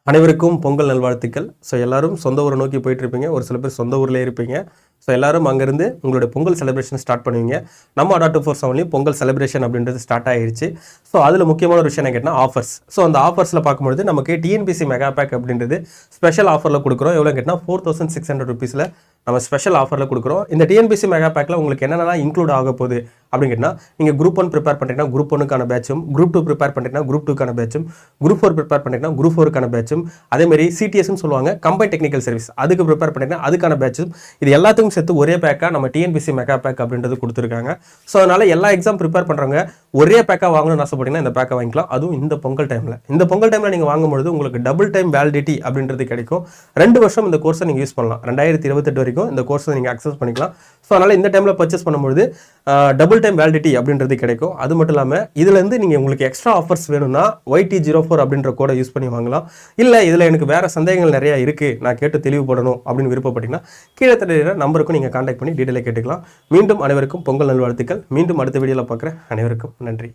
அனைவருக்கும் பொங்கல் நல்வாழ்த்துக்கள். ஸோ எல்லாரும் சொந்த ஊரை நோக்கி போயிட்டுருப்பீங்க. ஒரு சில பேர் சொந்த ஊர்லேயே இருப்பீங்க. ஸோ எல்லாரும் அங்கேருந்து உங்களுடைய பொங்கல் செலிப்ரேஷன் ஸ்டார்ட் பண்ணுவீங்க. நம்ம அடா 247 பொங்கல் செலிப்ரேஷன் அப்படின்றது ஸ்டார்ட் ஆகிடுச்சு. ஸோ அதில் முக்கியமான ஒரு விஷயம் என்ன கேட்டால் ஆஃபர்ஸ். ஸோ அந்த ஆஃபர்ஸில் பார்க்கும்பொழுது நமக்கு டிஎன்பிசி மெகா பேக் அப்படின்றது ஸ்பெஷல் ஆஃபரில் கொடுக்குறோம். எவ்வளோ கேட்டால் 4600 rupeesல நம்ம ஸ்பெஷல் ஆஃபரில் கொடுக்குறோம். இந்த டிஎன்பிசி மெகா பேக்கில் உங்களுக்கு என்னென்னலாம் இன்க்ளூட் ஆக போகுது அப்படின்னு கேட்டால், நீங்கள் குரூப் 1 ப்ரிப்பேர் பண்ணிட்டீங்கன்னா குரூப் 1க்கான பேட்சும், குரூப் 2 ப்ரிப்பேர் பண்ணிட்டீங்கன்னா குரூப் 2க்கான பேட்சும், குரூப் 4 ப்ரிப்பேர் பண்ணிட்டீங்கன்னா குரூப் 4க்கான பேட்சும், அதேமாதிரி சிடிஎஸ்ன்னு சொல்லுவாங்க கம்பைன் டெக்னிக்கல் சர்வீஸ், அதுக்கு ப்ரிப்பேர் பண்ணிட்டீங்கன்னா அதுக்கான பேட்சும், இது எல்லாத்துக்கும் சேர்த்து ஒரே பேக்காக நம்ம டிஎன்பிசி மெகா பேக் அப்படின்றது கொடுத்துருக்காங்க. ஸோ அதனால் எல்லா எக்ஸாம் ப்ரிப்பேர் பண்ணுறவங்க ஒரே பேக்காக வாங்கணும்னு ஆசைப்பட்டீங்கன்னா இந்த பேக்கை வாங்கிக்கலாம். அதுவும் இந்த பொங்கல் டைமில். இந்த பொங்கல் டைமில் நீங்கள் வாங்கும்பொழுது உங்களுக்கு டபுள் டைம் வேலிடிட்டி அப்படின்றது கிடைக்கும். 2 வருஷம் இந்த கோர்ஸை நீங்கள் யூஸ் பண்ணலாம். 2028 வரைக்கும் இந்த கோர்ஸை நீங்கள் அக்சஸ் பண்ணிக்கலாம். ஸோ அதனால் இந்த டைமில் பர்ச்சேஸ் பண்ணும்போது டபுள் டைம் வேலிடிட்டி அப்படின்றது கிடைக்கும். அது மட்டும் இல்லாமல் இதுலேருந்து நீங்கள் உங்களுக்கு எக்ஸ்ட்ரா ஆஃபர்ஸ் வேணும்னா YT04 அப்படின்ற கோடை யூஸ் பண்ணி வாங்கலாம். இல்லை இதில் எனக்கு வேறு சந்தேகங்கள் நிறையா இருக்குது, நான் கேட்டு தெளிவுபடணும் அப்படின்னு விருப்பப்பட்டீங்கன்னா கீழே தெரியுற நம்பருக்கும் நீங்கள் கான்டாக்ட் பண்ணி டீட்டெயிலாக கேட்டுக்கலாம். மீண்டும் அனைவருக்கும் பொங்கல் நல்வாழ்த்துக்கள். மீண்டும் அடுத்த வீடியோவில் பார்க்குறேன். அனைவருக்கும் நன்றி.